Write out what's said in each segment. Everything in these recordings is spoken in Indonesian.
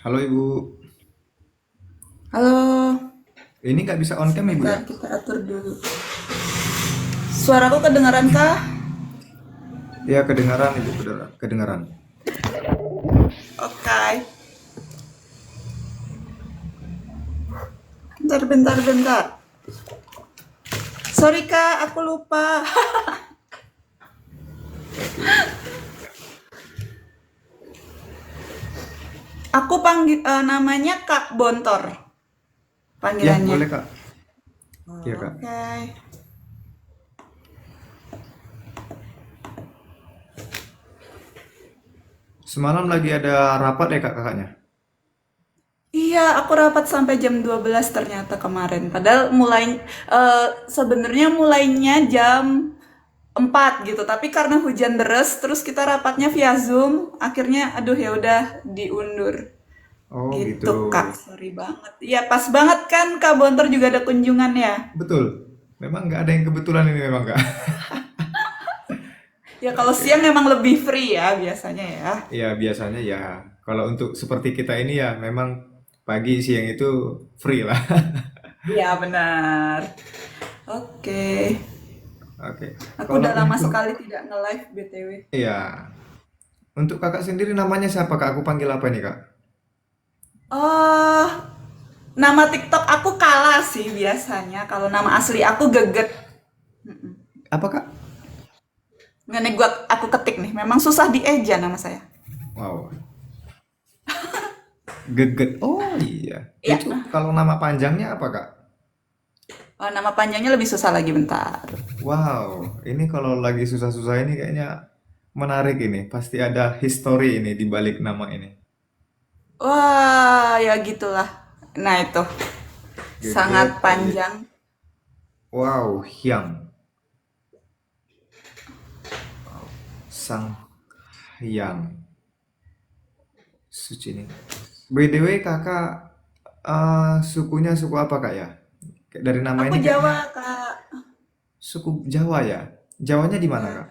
Halo Ibu, Halo, ini nggak bisa on cam Ibu ya? sebentar kita atur dulu. Suaraku kedengaran kah? Ya kedengaran Ibu, kedengaran. Oke. Bentar, bentar, bentar. Sorry kak, aku lupa. Aku panggil namanya Kak Bontor Ya panggilannya. boleh Kak. Ya Oh, Kak. oke. Semalam lagi ada rapat ya Kak kakaknya? Iya, aku rapat sampai jam 12 ternyata kemarin. Padahal sebenarnya mulainya jam 4 gitu, tapi karena hujan deras terus kita rapatnya via Zoom, akhirnya aduh ya udah diundur. Oh gitu. Gitu Kak, sorry banget. Iya pas banget kan Kak Bonter juga ada kunjungan ya. Betul. Memang nggak ada yang kebetulan ini memang Kak. Ya kalau siang Oke. memang lebih free ya biasanya ya. Ya biasanya ya. Kalau untuk seperti kita ini ya memang pagi siang itu free lah. Iya benar. Oke. Oke. Aku Kalau udah lama untuk sekali tidak nge-live BTW. ya untuk kakak sendiri namanya siapa Kak? Aku panggil apa nih Kak? Oh, nama TikTok aku kalah sih biasanya. Kalau nama asli aku Geget. Apa Kak? Nggak aku ketik nih. Memang susah dieja nama saya. Wow. Geget. Oh iya. Iya. Itu kalau nama panjangnya apa Kak? Oh, nama panjangnya lebih susah lagi bentar. Wow, ini kalau lagi susah-susah ini kayaknya menarik ini. Pasti ada history ini di balik nama ini. Wah, ya gitulah. Nah itu sangat Geget. Iya. panjang. Wow, Hyang. Sang Hyang. Suci ini. By the way, kakak sukunya suku apa kak ya? Dari nama Aku ini Jawa, kayaknya Kak. suku Jawa ya. Jawanya di mana Iya. kak?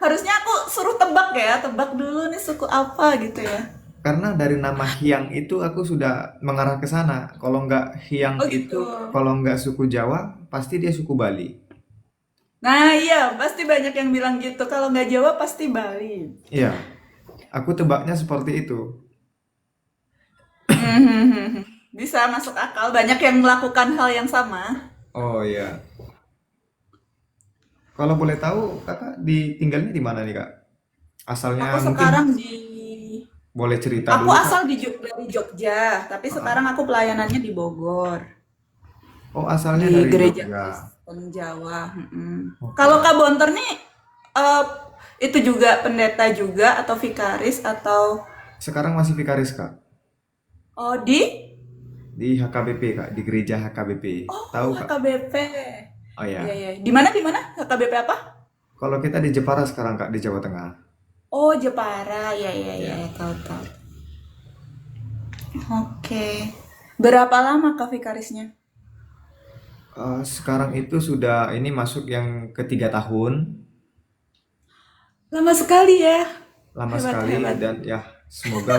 Harusnya aku suruh tebak ya, tebak dulu nih suku apa gitu ya. Karena dari nama Hyang itu aku sudah mengarah ke sana. Kalau nggak Hyang Oh gitu. itu, kalau nggak suku Jawa, pasti dia suku Bali. Nah iya, pasti banyak yang bilang gitu. Kalau nggak Jawa pasti Bali. Iya, aku tebaknya seperti itu. Hmm, bisa masuk akal. Banyak yang melakukan hal yang sama. Oh iya. Kalau boleh tahu, kakak tinggalnya di mana nih kak? Aku Asalnya sekarang mungkin di boleh cerita Aku dulu kak? asal dari Jogja, tapi sekarang Ah. aku pelayanannya di Bogor. Oh asalnya Di dari gereja Jogja. Kristen Jawa. Kalau Oke. Kak Bonter nih eh, itu juga pendeta juga atau vikaris atau Sekarang masih vikaris kak oh di di HKBP kak, di gereja HKBP. Tahu oh kak? HKBP. Oh Iya ya. iya. Di mana HKBP apa? Kalau kita di Jepara sekarang kak di Jawa Tengah. Oh Jepara. Iya iya iya Ya. ya, tahu tahu. Oke. Berapa lama Kak vikarisnya? Sekarang itu sudah ini masuk yang ketiga tahun, Lama sekali ya. lama Hebat sekali hebat. dan ya semoga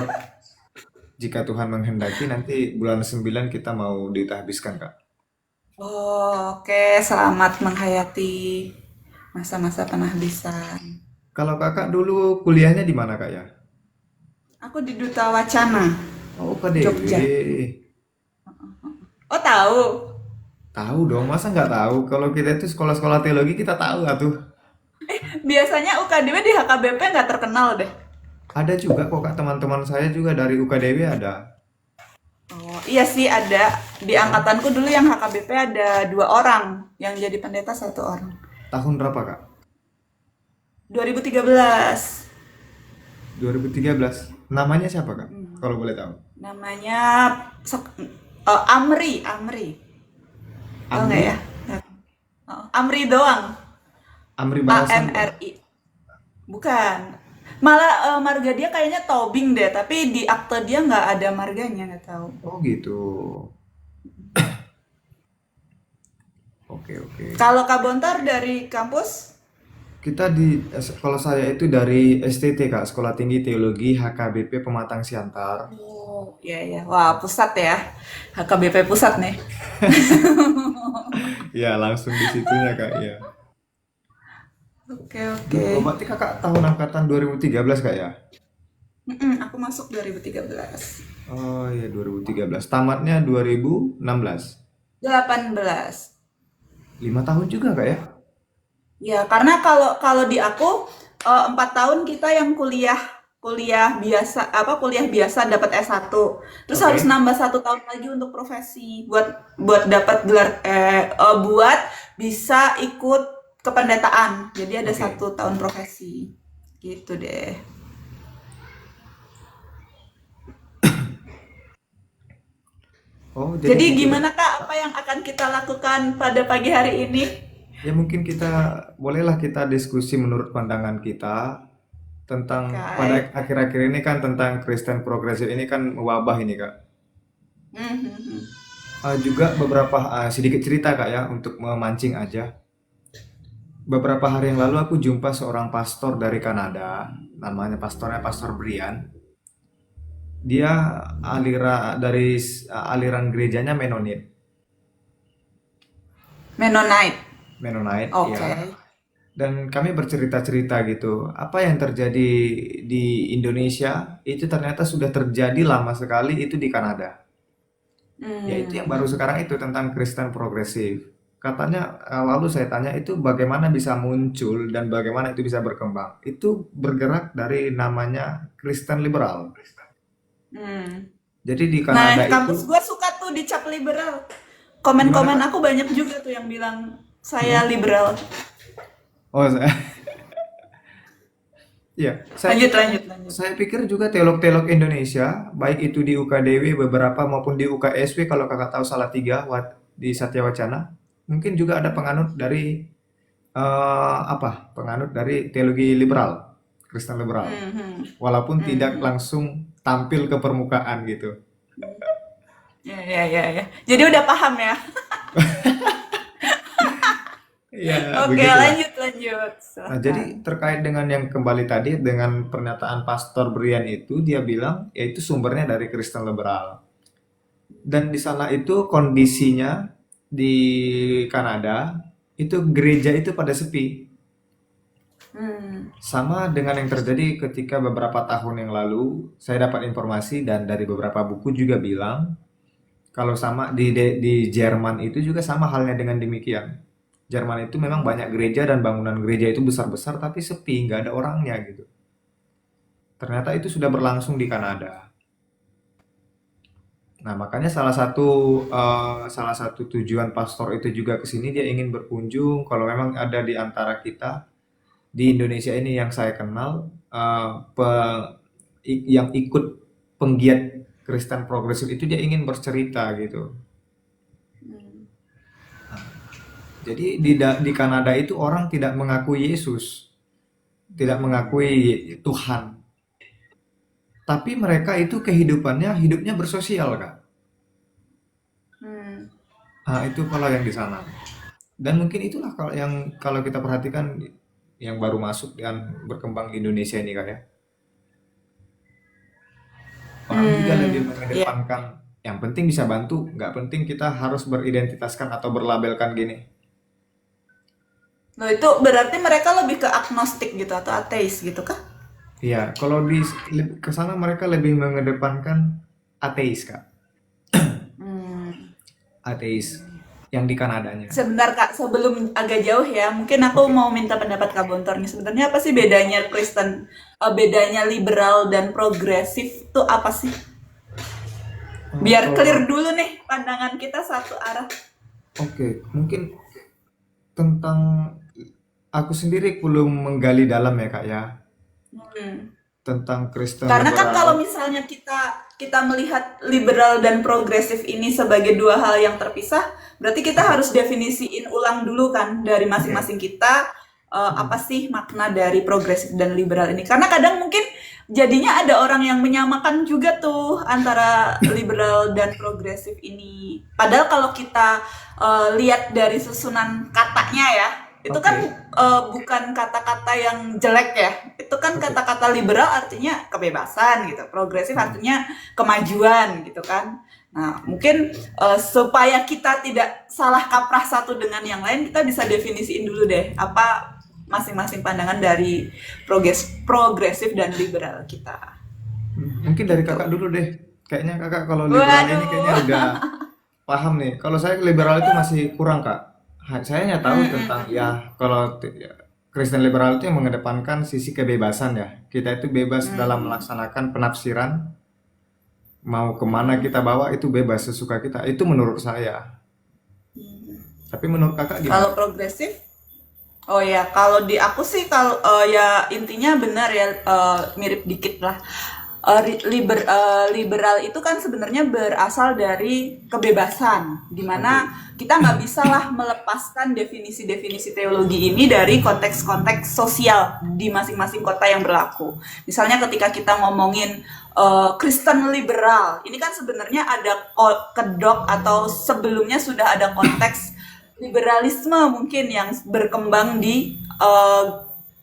jika Tuhan menghendaki nanti bulan 9 kita mau ditahbiskan kak. Oh, oke. Selamat menghayati masa-masa penahbisan. Kalau kakak dulu kuliahnya di mana kak ya? Aku di Duta Wacana, Oh, KDW. Jogja. Oh, tahu. Tahu dong, masa nggak tahu? Kalau kita itu sekolah-sekolah teologi kita tahu tuh. Biasanya UKDW di HKBP nggak terkenal deh. Ada juga kok kak teman-teman saya juga dari UKDW ada. Oh, iya sih ada. Di Ah, angkatanku dulu yang HKBP ada 2 orang. Yang jadi pendeta 1 orang. tahun berapa kak? 2013. 2013. Namanya siapa kak? Kalau boleh tahu. Namanya Amri, Amri. Tahu nggak ya? Amri? Oh, Amri doang. Amri Balasan kak? AMRI. Bukan. Malah marga dia kayaknya Tobing deh, tapi di akte dia nggak ada marganya, nggak tahu. Oh gitu. Oke oke. Kalau Kak Bontar dari kampus? Kita kalau saya itu dari STT Kak, Sekolah Tinggi Teologi HKBP Pematang Siantar. Oh, iya ya. Wah, pusat ya. HKBP pusat nih. Ya, langsung di situnya Kak, ya. Oke, oke. Oh, berarti Kakak tahun angkatan 2013 Kak ya? Aku masuk 2013. Oh iya 2013. Tamatnya 2016. 18. 5 tahun juga Kak ya? Ya, karena kalau kalau di aku 4 tahun kita yang kuliah kuliah biasa kuliah biasa dapat S1. Terus harus Oke. nambah 1 tahun lagi untuk profesi buat buat dapat gelar buat bisa ikut kependetaan. Jadi ada Oke. 1 tahun profesi. Gitu deh. Oh, jadi Jadi gitu Kak. gimana Kak apa yang akan kita lakukan pada pagi hari ini? Ya mungkin bolehlah kita diskusi menurut pandangan kita tentang Oke. pada akhir-akhir ini kan tentang Kristen progresif ini kan wabah ini Kak. Mhm. Juga beberapa sedikit cerita Kak ya untuk memancing aja. Beberapa hari yang lalu aku jumpa seorang pastor dari Kanada, namanya Pastor Brian. Dia aliran gerejanya Mennonite. Mennonite. Mennonite, Oke. ya. Dan kami bercerita-cerita gitu, apa yang terjadi di Indonesia itu ternyata sudah terjadi lama sekali itu di Kanada. Yaitu yang Hmm. baru sekarang itu tentang Kristen progresif. Katanya, lalu saya tanya itu bagaimana bisa muncul dan bagaimana itu bisa berkembang. Itu bergerak dari namanya Kristen liberal. Hmm. Jadi di Nah, Kanada itu, kampus gue suka tuh dicap liberal. gimana Komen-komen aku Kak? banyak juga tuh yang bilang saya Hmm? liberal. Oh, iya, Lanjut, lanjut, lanjut. saya pikir juga teolog-teolog Indonesia, baik itu di UKDW beberapa maupun di UKSW kalau kakak tahu Salatiga di Satya Wacana, mungkin juga ada penganut dari penganut dari teologi liberal, Kristen liberal, Hmm, hmm, walaupun hmm, tidak hmm. langsung tampil ke permukaan gitu. Ya, ya, ya, ya. Jadi udah paham ya. Iya, Oke, begitulah. lanjut, lanjut. Nah, Silahkan. jadi terkait dengan yang kembali tadi dengan pernyataan Pastor Brian itu, dia bilang yaitu sumbernya dari Kristen liberal. Dan di sana itu kondisinya di Kanada itu gereja itu pada sepi. Hmm, Sama dengan yang terjadi ketika beberapa tahun yang lalu saya dapat informasi dan dari beberapa buku juga bilang kalau sama di Jerman itu juga sama halnya dengan demikian. Jerman itu memang banyak gereja dan bangunan gereja itu besar-besar tapi sepi, nggak ada orangnya gitu. Ternyata itu sudah berlangsung di Kanada. Nah, makanya salah satu tujuan pastor itu juga ke sini dia ingin berkunjung kalau memang ada di antara kita di Indonesia ini yang saya kenal yang ikut penggiat Kristen progresif itu dia ingin bercerita gitu. hmm, Jadi di Kanada itu orang tidak mengakui Yesus, tidak mengakui Tuhan, tapi mereka itu hidupnya bersosial, Kak. hmm. Ah, itu kalau yang di sana. Dan mungkin itulah kalau kita perhatikan yang baru masuk dan berkembang di Indonesia ini Kak ya. Orang juga lebih Hmm, ya. mengedepankan yang penting bisa bantu, nggak penting kita harus beridentitaskan atau berlabelkan gini. Loh, itu berarti mereka lebih ke agnostik gitu atau ateis gitu kah? Iya, kalau ke sana mereka lebih mengedepankan ateis Kak. Hmm. Ateis yang di Kanadanya. Sebentar Kak, sebelum agak jauh ya, mungkin aku Oke. mau minta pendapat Kak Bontor nih. Sebenarnya apa sih bedanya Kristen, bedanya liberal dan progresif itu apa sih? Biar clear Kalau dulu nih pandangan kita satu arah. oke, mungkin tentang aku sendiri belum menggali dalam ya Kak ya Hmm. tentang Kristen Karena kan liberal. kalau misalnya kita kita melihat liberal dan progresif ini sebagai dua hal yang terpisah, berarti kita Oke, harus definisiin ulang dulu kan dari oke. masing-masing kita apa Hmm. sih makna dari progresif dan liberal ini. Karena kadang mungkin jadinya ada orang yang menyamakan juga tuh antara liberal dan progresif ini. Padahal kalau kita lihat dari susunan katanya ya, Itu kan Oke, bukan kata-kata yang jelek ya. Itu kan oke. kata-kata liberal artinya kebebasan gitu. Progresif Hmm. artinya kemajuan gitu kan. Nah, mungkin supaya kita tidak salah kaprah satu dengan yang lain, kita bisa definisiin dulu deh apa masing-masing pandangan dari progresif dan liberal kita. Mungkin dari Gitu. kakak dulu deh. Kayaknya kakak kalau liberal ini kayaknya Waduh. udah paham nih. Kalau saya liberal itu masih kurang kak. Saya hanya tahu Mm, mm, tentang mm, ya mm. kalau ya, Kristen liberal itu yang mengedepankan sisi kebebasan ya. Kita itu bebas dalam Hmm. melaksanakan penafsiran. Mau kemana Mm. kita bawa itu bebas sesuka kita. Itu menurut saya. Tapi menurut kakak Kalau gimana? progresif, oh ya, kalau di aku sih kalau ya intinya benar ya, mirip dikit lah. Liberal itu kan sebenarnya berasal dari kebebasan, dimana Oke. kita nggak bisa lah melepaskan definisi-definisi teologi ini dari konteks-konteks sosial di masing-masing kota yang berlaku. Misalnya ketika kita ngomongin Kristen liberal, ini kan sebenarnya ada kedok atau sebelumnya sudah ada konteks liberalisme mungkin yang berkembang di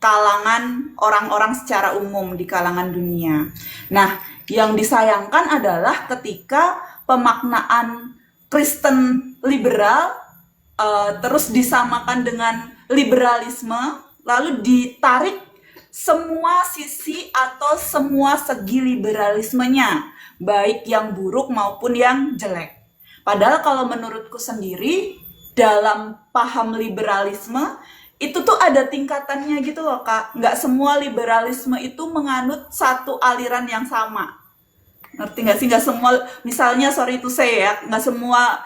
kalangan orang-orang secara umum di kalangan dunia. Nah, yang disayangkan adalah ketika pemaknaan Kristen liberal terus disamakan dengan liberalisme, lalu ditarik semua sisi atau semua segi liberalismenya, baik yang buruk maupun yang jelek. Padahal kalau menurutku sendiri, dalam paham liberalisme, itu tuh ada tingkatannya gitu loh kak. Nggak semua liberalisme itu menganut satu aliran yang sama. Ngerti nggak sih? Nggak semua, misalnya sorry itu saya ya, nggak semua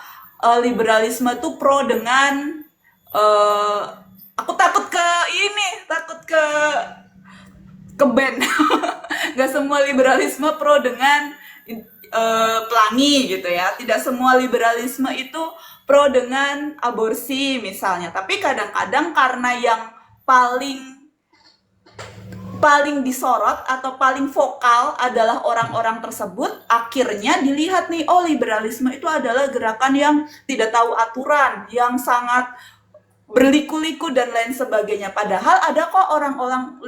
liberalisme itu pro dengan eh aku takut ke ini, takut ke band. Nggak semua liberalisme pro dengan pelangi gitu ya. Tidak semua liberalisme itu pro dengan aborsi misalnya. Tapi kadang-kadang karena yang paling paling disorot atau paling vokal adalah orang-orang tersebut, akhirnya dilihat nih, oh liberalisme itu adalah gerakan yang tidak tahu aturan, yang sangat berliku-liku dan lain sebagainya. Padahal ada kok orang-orang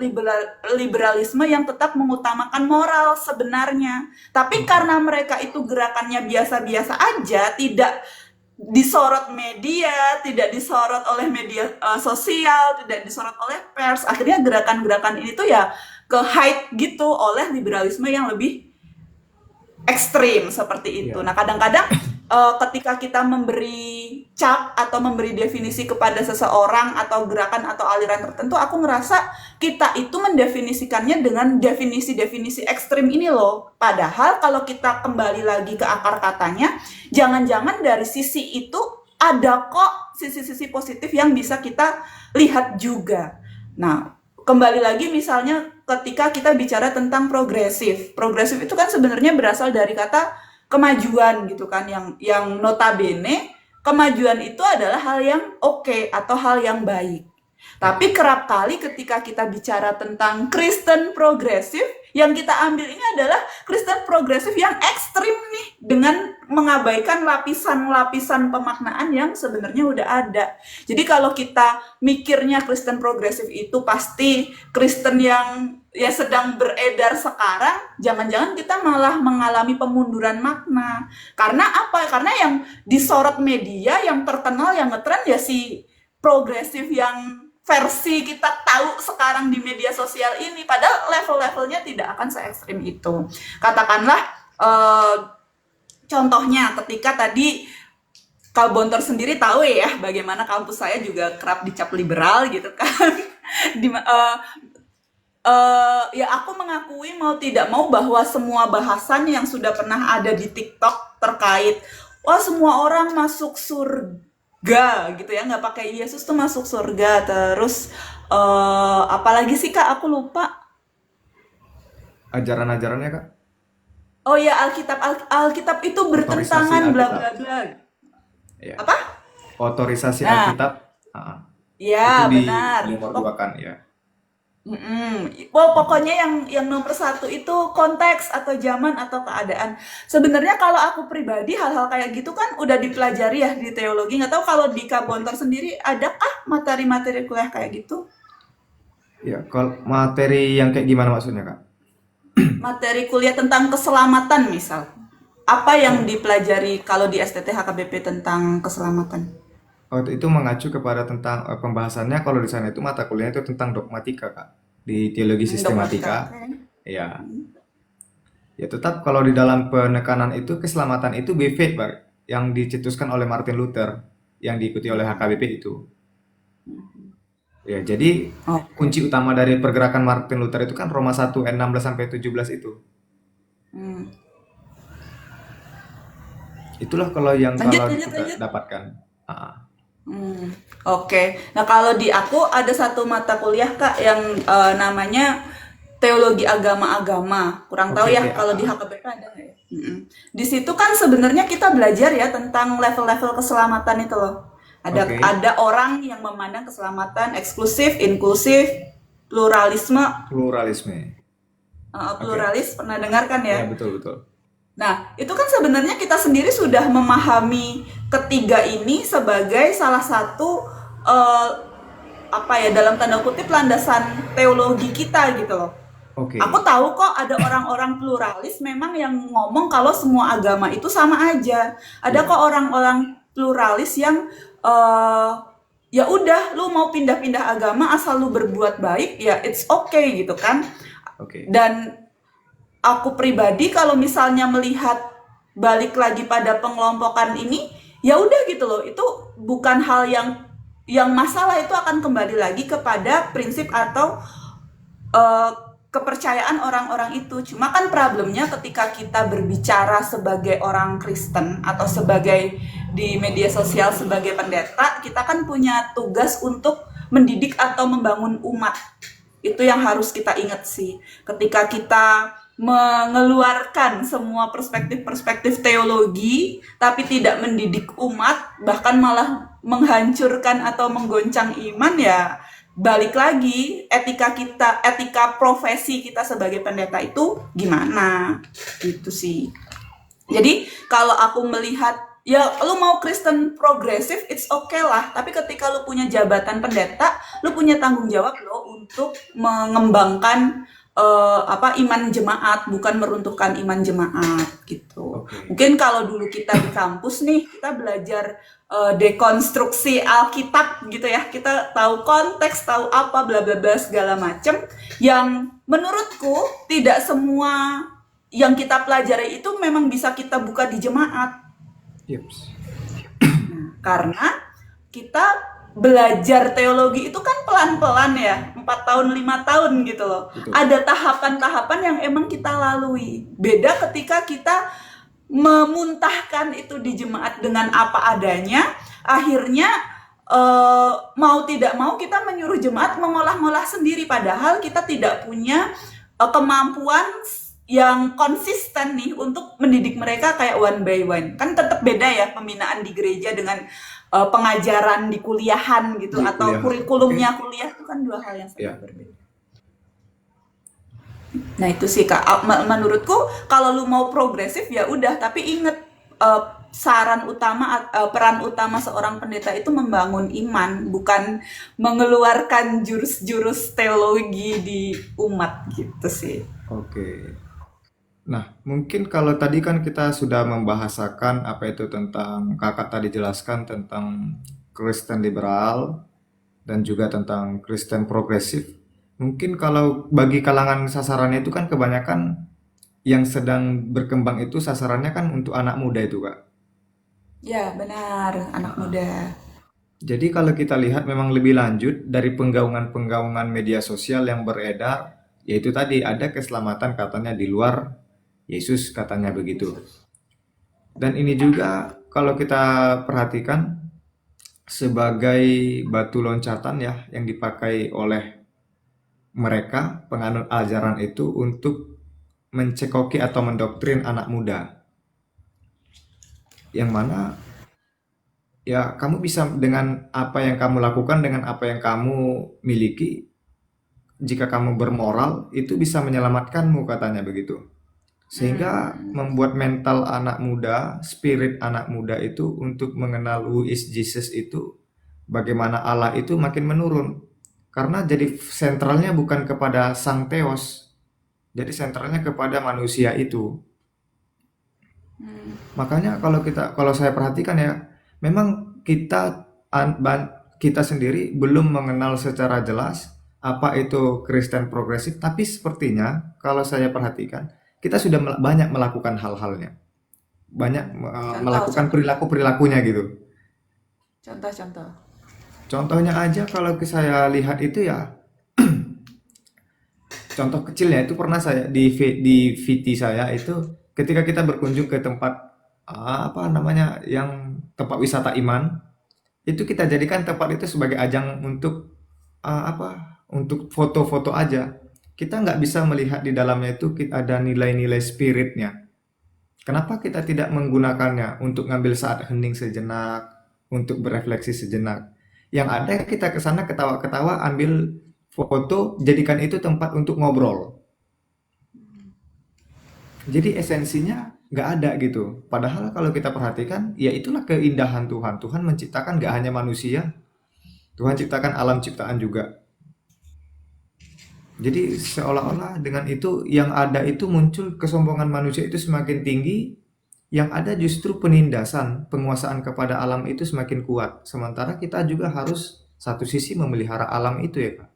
liberalisme yang tetap mengutamakan moral sebenarnya. Tapi Oke. karena mereka itu gerakannya biasa-biasa aja, tidak disorot media, tidak disorot oleh media sosial, tidak disorot oleh pers. Akhirnya gerakan-gerakan ini tuh ya ke hide gitu oleh liberalisme yang lebih ekstrim seperti itu. Iya. Nah, kadang-kadang ketika kita memberi cap atau memberi definisi kepada seseorang atau gerakan atau aliran tertentu, aku ngerasa kita itu mendefinisikannya dengan definisi-definisi ekstrim ini loh. Padahal kalau kita kembali lagi ke akar katanya, jangan-jangan dari sisi itu ada kok sisi-sisi positif yang bisa kita lihat juga. Nah, kembali lagi misalnya ketika kita bicara tentang progresif. Progresif itu kan sebenarnya berasal dari kata kemajuan gitu kan, yang notabene kemajuan itu adalah hal yang oke atau hal yang baik. Tapi kerap kali ketika kita bicara tentang Kristen progresif, yang kita ambil ini adalah Kristen progresif yang ekstrim nih, dengan mengabaikan lapisan-lapisan pemaknaan yang sebenarnya udah ada. Jadi kalau kita mikirnya Kristen progresif itu pasti Kristen yang ya sedang beredar sekarang, jangan-jangan kita malah mengalami pemunduran makna. Karena apa? Karena yang disorot media, yang terkenal, yang ngetren ya si progresif yang versi kita tahu sekarang di media sosial ini, padahal level-levelnya tidak akan se ekstrim itu. Katakanlah contohnya ketika tadi Kak Bontor sendiri tahu ya bagaimana kampus saya juga kerap dicap liberal gitu kan. di, ya aku mengakui mau tidak mau bahwa semua bahasan yang sudah pernah ada di TikTok terkait wah semua orang masuk surga gitu ya, nggak pakai Yesus tuh masuk surga, terus apalagi sih kak aku lupa. Ajaran-ajarannya kak? Oh ya, Alkitab itu Otorisasi bertentangan bla Alkitab. bla bla. Ya. Apa? Otorisasi Nah, Alkitab. Ah, itu ya di benar. nomor dua kan ya. Pokoknya yang nomor satu itu konteks atau zaman atau keadaan. Sebenarnya kalau aku pribadi hal-hal kayak gitu kan udah dipelajari ya di teologi. Nggak tahu kalau di Kabontor sendiri adakah materi-materi kuliah kayak gitu? Ya, kalau materi yang kayak gimana maksudnya, Kak? Materi kuliah tentang keselamatan misal. Apa yang Oh, dipelajari kalau di STT HKBP tentang keselamatan? oh, itu mengacu kepada tentang pembahasannya kalau di sana itu mata kuliah itu tentang dogmatika, Kak. Di teologi Dogmatika, sistematika. oke. Ya, ya tetap kalau di dalam penekanan itu keselamatan itu BV, Pak, yang dicetuskan oleh Martin Luther, yang diikuti oleh HKBP itu. Ya, jadi Oke. kunci utama dari pergerakan Martin Luther itu kan Roma 1 ayat 16 sampai 17 itu. Hmm. Itulah kalau yang Lanjut, kalau lanjut, kita lanjut. dapatkan. Ah, Hmm, oke. Nah, kalau di aku ada satu mata kuliah Kak yang namanya Teologi Agama-Agama. Kurang tahu oke, ya kalau di TAA. HKBP ada nggak ya? Di situ kan sebenarnya kita belajar ya tentang level-level keselamatan itu loh. Oke, Ada orang yang memandang keselamatan eksklusif, inklusif, pluralisme, pluralisme. Oke. pluralis pernah dengarkan ya? Ya, betul betul. Nah, itu kan sebenarnya kita sendiri sudah memahami ketiga ini sebagai salah satu eh, apa ya dalam tanda kutip landasan teologi kita gitu loh. Aku Oke. tahu kok ada orang-orang pluralis memang yang ngomong kalau semua agama itu sama aja. Ada Ya, kok orang-orang pluralis yang eh ya udah lu mau pindah-pindah agama asal lu berbuat baik ya it's okay gitu kan. oke. Dan aku pribadi kalau misalnya melihat balik lagi pada pengelompokan ini ya udah gitu loh itu bukan hal yang masalah itu akan kembali lagi kepada prinsip atau eh, kepercayaan orang-orang itu. Cuma kan problemnya ketika kita berbicara sebagai orang Kristen atau sebagai di media sosial sebagai pendeta, kita kan punya tugas untuk mendidik atau membangun umat. Itu yang harus kita ingat sih. Ketika kita mengeluarkan semua perspektif-perspektif teologi tapi tidak mendidik umat bahkan malah menghancurkan atau menggoncang iman ya balik lagi etika kita etika profesi kita sebagai pendeta itu gimana gitu sih. Jadi kalau aku melihat ya lu mau Kristen progresif it's okay lah, tapi ketika lu punya jabatan pendeta, lu punya tanggung jawab lo untuk mengembangkan apa iman jemaat, bukan meruntuhkan iman jemaat gitu. Oke. Mungkin kalau dulu kita di kampus nih, kita belajar dekonstruksi Alkitab gitu ya. Kita tahu konteks, tahu apa bla bla bla segala macem yang menurutku tidak semua yang kita pelajari itu memang bisa kita buka di jemaat. Yups. Karena kita belajar teologi itu kan pelan-pelan ya, 4 tahun, 5 tahun gitu loh. Betul. Ada tahapan-tahapan yang emang kita lalui. Beda ketika kita memuntahkan itu di jemaat dengan apa adanya, akhirnya mau tidak mau kita menyuruh jemaat mengolah-ngolah sendiri padahal kita tidak punya kemampuan yang konsisten nih untuk mendidik mereka kayak one by one. Kan tetap beda ya pembinaan di gereja dengan pengajaran di kuliahan gitu Di atau kuliahan. Oke. kurikulumnya kuliah itu kan dua hal yang sangat Ya. berbeda. Nah itu sih Kak, menurutku kalau lu mau progresif ya udah, tapi inget saran utama, peran utama seorang pendeta itu membangun iman, bukan mengeluarkan jurus-jurus teologi di umat gitu sih. Oke. Nah, mungkin kalau tadi kan kita sudah membahasakan apa itu tentang kakak tadi jelaskan tentang Kristen liberal dan juga tentang Kristen progresif. Mungkin kalau bagi kalangan sasarannya itu kan kebanyakan yang sedang berkembang itu sasarannya kan untuk anak muda itu, Kak. Ya benar, anak muda. Jadi kalau kita lihat memang lebih lanjut dari penggaungan-penggaungan media sosial yang beredar, yaitu tadi ada keselamatan katanya di luar Yesus katanya begitu. Dan ini juga kalau kita perhatikan sebagai batu loncatan ya yang dipakai oleh mereka penganut ajaran itu untuk mencekoki atau mendoktrin anak muda. Yang mana ya kamu bisa dengan apa yang kamu lakukan dengan apa yang kamu miliki, jika kamu bermoral itu bisa menyelamatkanmu katanya begitu. Sehingga Hmm. membuat mental anak muda, spirit anak muda itu untuk mengenal who is Jesus itu bagaimana Allah itu makin menurun. Karena jadi sentralnya bukan kepada sang Theos, jadi sentralnya kepada manusia itu. Makanya kalau saya perhatikan ya, memang kita sendiri belum mengenal secara jelas apa itu Kristen progresif, tapi sepertinya kalau saya perhatikan kita sudah banyak melakukan hal-halnya, banyak Contoh, melakukan contoh, perilaku-perilakunya gitu. contoh. Contohnya aja kalau saya lihat itu ya, contoh kecilnya itu pernah saya di VT saya itu ketika kita berkunjung ke tempat apa namanya yang tempat wisata iman, itu kita jadikan tempat itu sebagai ajang untuk apa untuk foto-foto aja. Kita nggak bisa melihat di dalamnya itu ada nilai-nilai spiritnya. Kenapa kita tidak menggunakannya untuk ngambil saat hening sejenak, untuk berefleksi sejenak? Yang ada kita ke sana ketawa-ketawa, ambil foto, jadikan itu tempat untuk ngobrol. Jadi esensinya nggak ada gitu. Padahal kalau kita perhatikan, ya itulah keindahan Tuhan. Tuhan menciptakan nggak hanya manusia, Tuhan ciptakan alam ciptaan juga. Jadi seolah-olah dengan itu yang ada itu muncul kesombongan manusia itu semakin tinggi, yang ada justru penindasan, penguasaan kepada alam itu semakin kuat. Sementara kita juga harus satu sisi memelihara alam itu ya Kak.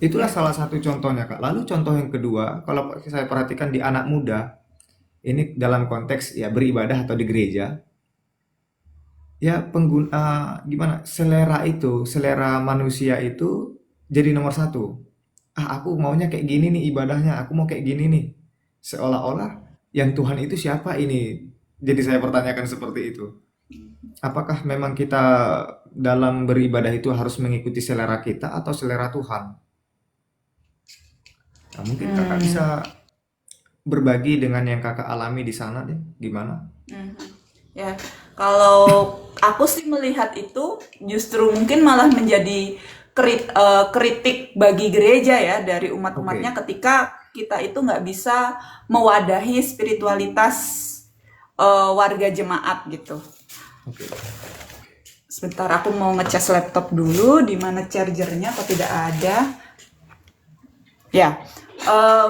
Itulah Ya. salah satu contohnya Kak. Lalu contoh yang kedua, kalau saya perhatikan di anak muda, ini dalam konteks ya beribadah atau di gereja, ya pengguna gimana selera manusia itu jadi nomor satu. Aku maunya kayak gini nih ibadahnya, aku mau kayak gini nih. Seolah-olah yang Tuhan itu siapa ini? Jadi saya pertanyakan seperti itu. Apakah memang kita dalam beribadah itu harus mengikuti selera kita atau selera Tuhan? Nah, mungkin kakak Hmm. bisa berbagi dengan yang kakak alami di sana deh, gimana? Mhm. Ya, kalau aku sih melihat itu justru mungkin malah menjadi kritik bagi gereja ya dari umat-umatnya Oke, ketika kita itu nggak bisa mewadahi spiritualitas warga jemaat gitu. oke. Sebentar aku mau ngecas laptop dulu di mana chargernya atau tidak ada. Ya, eh,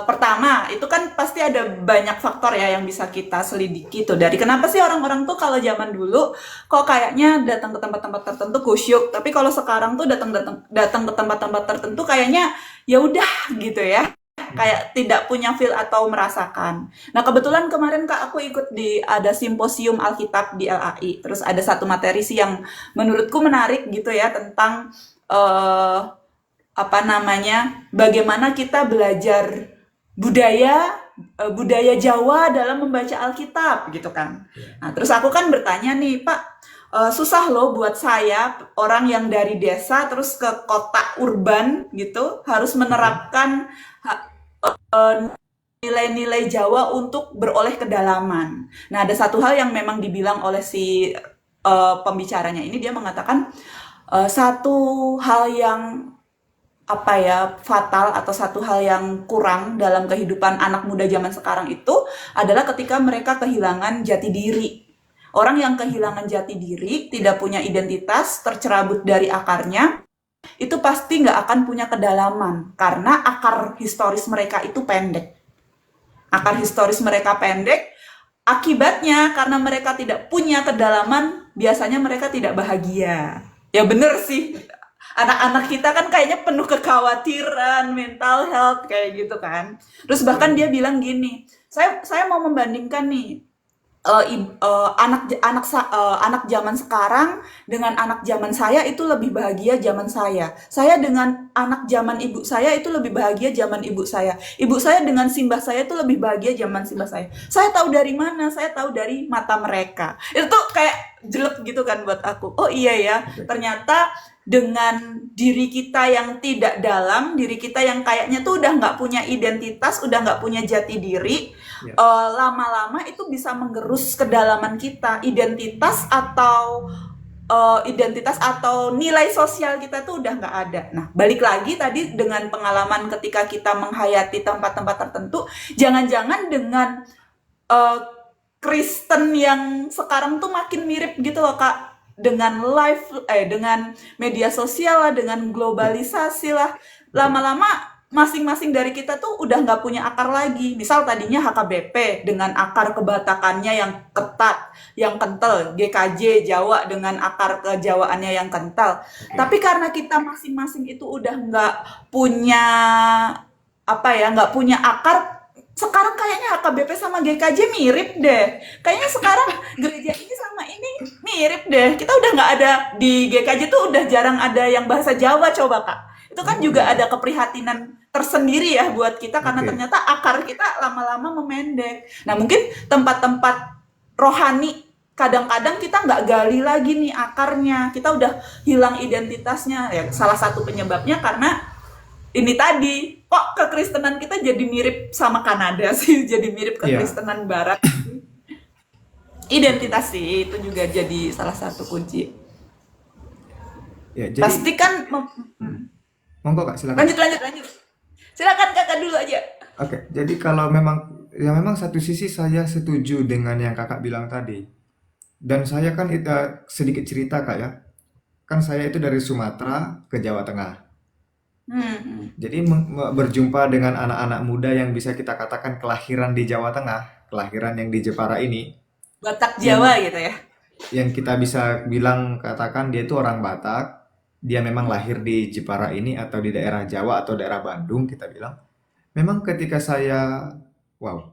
pertama itu kan pasti ada banyak faktor ya yang bisa kita selidiki tuh dari kenapa sih orang-orang tuh kalau zaman dulu kok kayaknya datang ke tempat-tempat tertentu kusyuk, tapi kalau sekarang tuh datang datang datang ke tempat-tempat tertentu kayaknya ya udah gitu ya, Hmm. kayak tidak punya feel atau merasakan. Nah kebetulan kemarin kak aku ikut di ada simposium Alkitab di LAI, terus ada satu materi sih yang menurutku menarik gitu ya tentang eh, apa namanya bagaimana kita belajar budaya budaya Jawa dalam membaca Alkitab gitu kan. Ya. Nah terus aku kan bertanya nih Pak, susah loh buat saya orang yang dari desa terus ke kota urban gitu harus Mhm. menerapkan nilai-nilai Jawa untuk beroleh kedalaman. Nah ada satu hal yang memang dibilang oleh si pembicaranya ini, dia mengatakan satu hal yang apa ya fatal atau satu hal yang kurang dalam kehidupan anak muda zaman sekarang itu adalah ketika mereka kehilangan jati diri. Orang yang kehilangan jati diri, tidak punya identitas, tercerabut dari akarnya, itu pasti nggak akan punya kedalaman karena akar historis mereka itu pendek. Akar Oke. historis mereka pendek, akibatnya karena mereka tidak punya kedalaman, biasanya mereka tidak bahagia. Ya bener sih, anak-anak kita kan kayaknya penuh kekhawatiran, mental health kayak gitu kan. Terus bahkan dia Betul. bilang gini, saya mau membandingkan nih anak zaman sekarang dengan anak zaman saya itu lebih bahagia zaman saya. Saya dengan anak zaman ibu saya itu lebih bahagia zaman ibu saya. Ibu saya dengan simbah saya itu lebih bahagia zaman simbah saya. Saya tahu dari mana? Saya tahu dari mata mereka. Itu tuh kayak jelek gitu kan buat aku. Oh iya ya, Oke. ternyata dengan diri kita yang tidak dalam, diri kita yang kayaknya tuh udah nggak punya identitas, udah nggak punya jati diri, Ya. lama-lama itu bisa menggerus kedalaman kita, identitas atau nilai sosial kita tuh udah nggak ada. Nah, balik lagi tadi dengan pengalaman ketika kita menghayati tempat-tempat tertentu, jangan-jangan dengan eh, Kristen yang sekarang tuh makin mirip gitu loh Kak, dengan dengan media sosial lah, dengan globalisasi lah, Betul. lama-lama masing-masing dari kita tuh udah nggak punya akar lagi. Misal tadinya HKBP dengan akar kebatakannya yang ketat, yang kental, GKJ Jawa dengan akar kejawaannya yang kental. Oke. Tapi karena kita masing-masing itu udah nggak punya apa ya, nggak punya akar, sekarang kayaknya HKBP sama GKJ mirip deh. Kayaknya sekarang gereja ini sama ini mirip deh. Kita udah nggak ada di GKJ tuh udah jarang ada yang bahasa Jawa coba Kak. Itu kan Oh juga iya. ada keprihatinan tersendiri ya buat kita karena Oke. ternyata akar kita lama-lama memendek. Nah mungkin tempat-tempat rohani kadang-kadang kita nggak gali lagi nih akarnya. Kita udah hilang identitasnya. Ya, salah satu penyebabnya karena ini tadi, kok kekristenan kita jadi mirip sama Kanada sih, jadi mirip Iya. kekristenan Barat. Identitas sih, itu juga jadi salah satu kunci. Ya, Pasti jadi kan, monggo Kak, silakan. lanjut, lanjut, lanjut. Silakan kakak dulu aja. Oke, jadi kalau memang ya memang satu sisi saya setuju dengan yang Kakak bilang tadi. Dan saya kan sedikit cerita Kak ya. Kan saya itu dari Sumatera ke Jawa Tengah. Hmm, Jadi berjumpa dengan anak-anak muda yang bisa kita katakan kelahiran di Jawa Tengah, kelahiran yang di Jepara ini, Batak Jawa yang gitu ya. kita bisa bilang katakan dia itu orang Batak, dia memang lahir di Jepara ini atau di daerah Jawa atau daerah Bandung kita bilang. Memang ketika saya wow,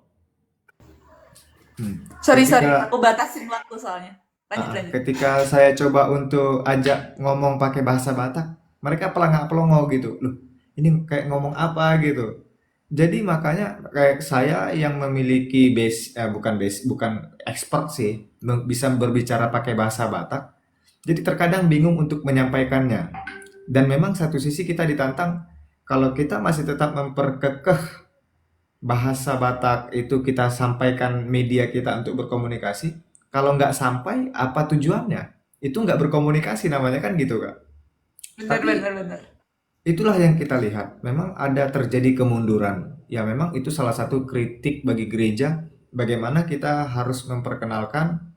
Sorry, sorry, ketika aku batasin waktu soalnya. Lanjut, lanjut. ketika saya coba untuk ajak ngomong pakai bahasa Batak, mereka pelangak-pelongo gitu. Loh, ini kayak ngomong apa gitu. Jadi makanya kayak saya yang memiliki bukan expert sih, bisa berbicara pakai bahasa Batak. Jadi terkadang bingung untuk menyampaikannya. Dan memang satu sisi kita ditantang kalau kita masih tetap memperkekeh bahasa Batak itu kita sampaikan media kita untuk berkomunikasi. Kalau nggak sampai, apa tujuannya? Itu nggak berkomunikasi namanya kan gitu, Kak. Bener, Tapi bener, bener. itulah yang kita lihat. Memang ada terjadi kemunduran. Ya memang itu salah satu kritik bagi gereja. Bagaimana kita harus memperkenalkan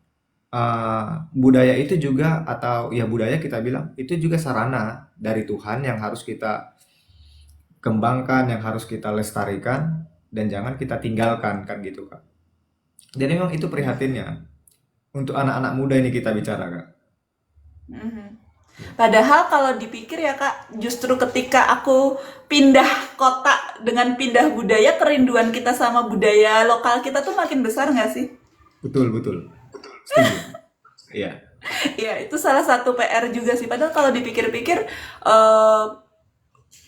budaya itu juga atau ya budaya kita bilang itu juga sarana dari Tuhan yang harus kita kembangkan, yang harus kita lestarikan dan jangan kita tinggalkan kan gitu, Kak. Jadi memang itu prihatinnya. Untuk anak-anak muda ini kita bicara, Kak. Mhm. Padahal kalau dipikir ya Kak, justru ketika aku pindah kota dengan pindah budaya, kerinduan kita sama budaya lokal kita tuh makin besar nggak sih? Betul, betul. Setuju. Iya. Ya, itu salah satu PR juga sih. Padahal kalau dipikir-pikir, eh,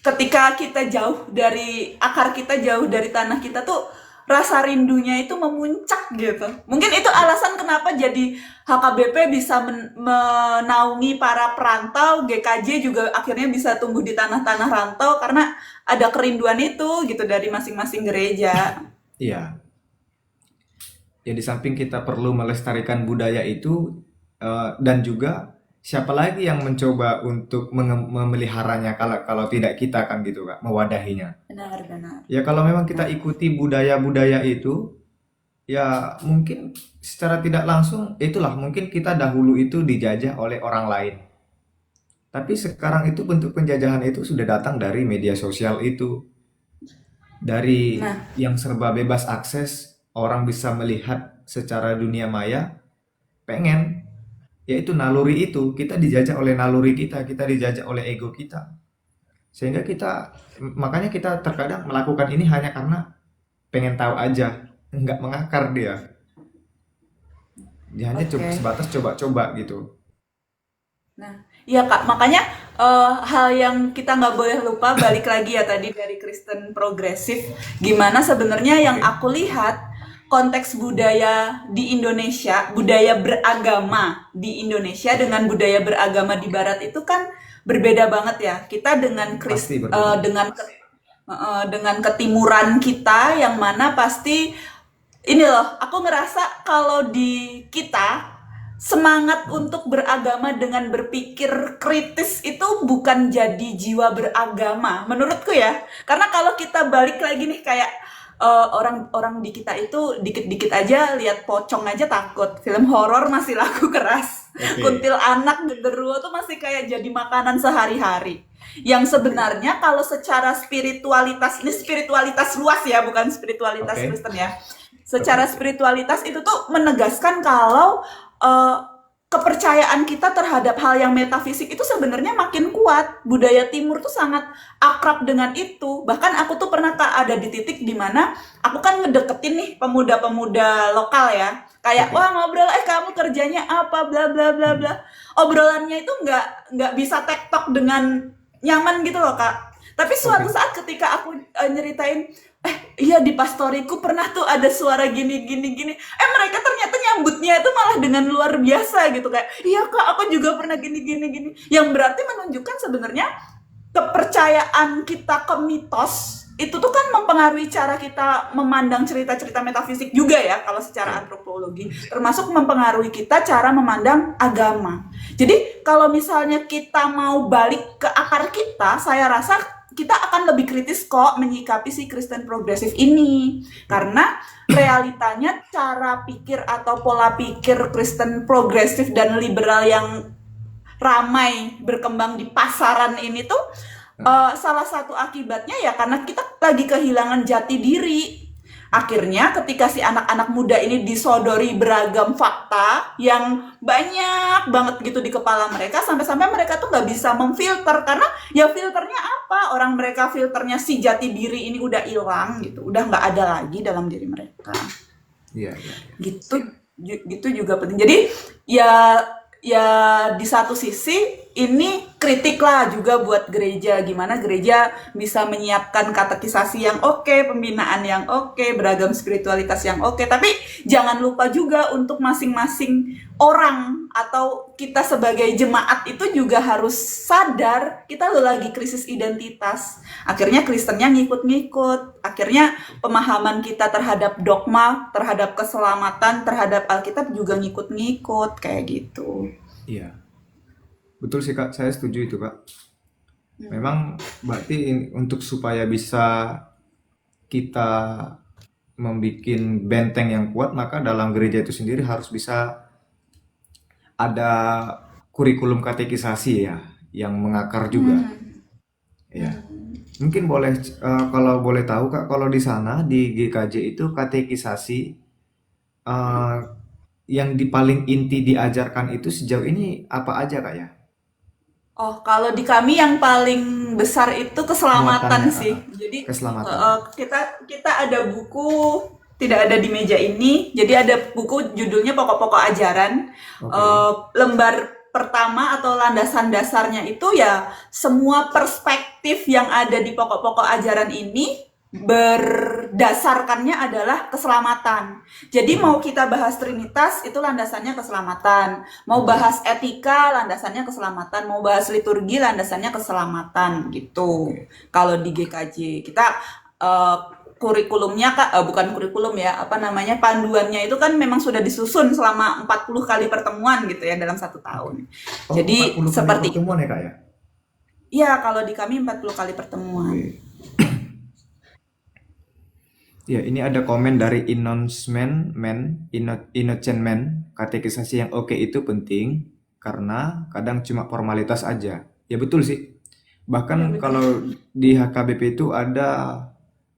ketika kita jauh dari akar kita, jauh dari tanah kita tuh, rasa rindunya itu memuncak gitu. Mungkin itu alasan kenapa jadi HKBP bisa menaungi para perantau, GKJ juga akhirnya bisa tumbuh di tanah-tanah rantau karena ada kerinduan itu gitu dari masing-masing gereja. Iya. Ya di samping kita perlu melestarikan budaya itu dan juga siapa lagi yang mencoba untuk memeliharanya kalau kalau tidak kita kan gitu, Kak, mewadahinya. Benar-benar. Ya kalau memang kita ikuti budaya-budaya itu, ya mungkin secara tidak langsung itulah mungkin kita dahulu itu dijajah oleh orang lain. Tapi sekarang itu bentuk penjajahan itu sudah datang dari media sosial itu, dari Nah, yang serba bebas akses, orang bisa melihat secara dunia maya, pengen, yaitu naluri itu, kita dijajah oleh naluri kita dijajah oleh ego kita. Sehingga makanya kita terkadang melakukan ini hanya karena pengen tahu aja, nggak mengakar dia. Dia hanya oke. sebatas coba-coba gitu. Nah, iya Kak, makanya hal yang kita nggak boleh lupa balik lagi ya tadi dari Kristen progresif, gimana sebenarnya yang Oke. aku lihat konteks budaya di Indonesia, budaya beragama di Indonesia dengan budaya beragama di Barat itu kan berbeda banget ya. Kita dengan Pasti berbeda. dengan ketimuran kita yang mana pasti ini loh, aku ngerasa kalau di kita semangat untuk beragama dengan berpikir kritis itu bukan jadi jiwa beragama menurutku ya. Karena kalau kita balik lagi nih kayak orang-orang di kita itu dikit-dikit aja lihat pocong aja takut. Film horor masih laku keras. Oke. Kuntilanak, genderuwo tuh masih kayak jadi makanan sehari-hari. Yang sebenarnya kalau secara spiritualitas, ini spiritualitas luas ya, bukan spiritualitas Oke. Kristen ya. Oke. Secara spiritualitas itu tuh menegaskan kalau eh, kepercayaan kita terhadap hal yang metafisik itu sebenarnya makin kuat. Budaya Timur tuh sangat akrab dengan itu. Bahkan aku tuh pernah ada di titik di mana aku kan ngedeketin nih pemuda-pemuda lokal ya. Kayak Oke. wah ngobrol, kamu kerjanya apa, bla bla bla Hmm. bla. Obrolannya itu nggak bisa tektok dengan nyaman gitu loh kak. Tapi suatu Oke. saat ketika aku nyeritain, iya di pastoriku pernah tuh ada suara gini gini gini. Mereka ternyata nyambutnya itu malah dengan luar biasa gitu kayak, iya kak aku juga pernah gini gini gini. Yang berarti menunjukkan sebenarnya kepercayaan kita ke mitos itu tuh kan mempengaruhi cara kita memandang cerita-cerita metafisik juga ya kalau secara Ya. antropologi, termasuk mempengaruhi kita cara memandang agama. Jadi kalau misalnya kita mau balik ke akar kita, saya rasa kita akan lebih kritis kok menyikapi si Kristen progresif ini. Ya. Karena realitanya cara pikir atau pola pikir Kristen progresif dan liberal yang ramai berkembang di pasaran ini tuh Nah, salah satu akibatnya ya karena kita lagi kehilangan jati diri. Akhirnya ketika si anak-anak muda ini disodori beragam fakta yang banyak banget gitu di kepala mereka, sampai-sampai mereka tuh nggak bisa memfilter karena ya filternya apa? Orang mereka filternya si jati diri ini udah hilang gitu, udah nggak ada lagi dalam diri mereka. iya, iya, iya. Gitu gitu juga penting. Jadi ya ya di satu sisi ini kritik lah juga buat gereja, gimana gereja bisa menyiapkan katekisasi yang oke, pembinaan yang oke, beragam spiritualitas yang oke, tapi jangan lupa juga untuk masing-masing orang atau kita sebagai jemaat itu juga harus sadar kita lo lagi krisis identitas. Akhirnya Kristennya ngikut-ngikut, akhirnya pemahaman kita terhadap dogma, terhadap keselamatan, terhadap Alkitab juga ngikut-ngikut kayak gitu. Iya. Betul sih Kak, saya setuju itu Kak. Memang berarti untuk supaya bisa kita membuat benteng yang kuat, maka dalam gereja itu sendiri harus bisa ada kurikulum katekisasi ya, yang mengakar juga. Hmm. Ya. Mungkin boleh kalau boleh tahu Kak, kalau di sana di GKJ itu katekisasi eh, yang paling inti diajarkan itu sejauh ini apa aja Kak ya? Oh, kalau di kami yang paling besar itu keselamatan Muatannya sih. Jadi keselamatan. kita kita ada buku tidak ada di meja ini. Jadi ada buku judulnya Pokok-pokok Ajaran. Oke. Lembar pertama atau landasan dasarnya itu ya semua perspektif yang ada di pokok-pokok ajaran ini berdasarkannya adalah keselamatan. Jadi mau Oke. kita bahas Trinitas itu landasannya keselamatan. Mau Oke. bahas etika landasannya keselamatan. Mau bahas liturgi landasannya keselamatan gitu. Oke. Kalau di GKJ kita eh, kurikulumnya bukan kurikulum ya, apa namanya panduannya itu kan memang sudah disusun selama 40 kali pertemuan gitu ya dalam satu Oke. tahun. Oh, Jadi 40 kali seperti pertemuan ya Kak ya? ya kalau di kami 40 kali pertemuan. Oke. Ya, ini ada komen dari Innocent Man, Innocent Man, katekisasi yang oke itu penting karena kadang cuma formalitas aja. Ya betul sih. Ya Bahkan betul. kalau di HKBP itu ada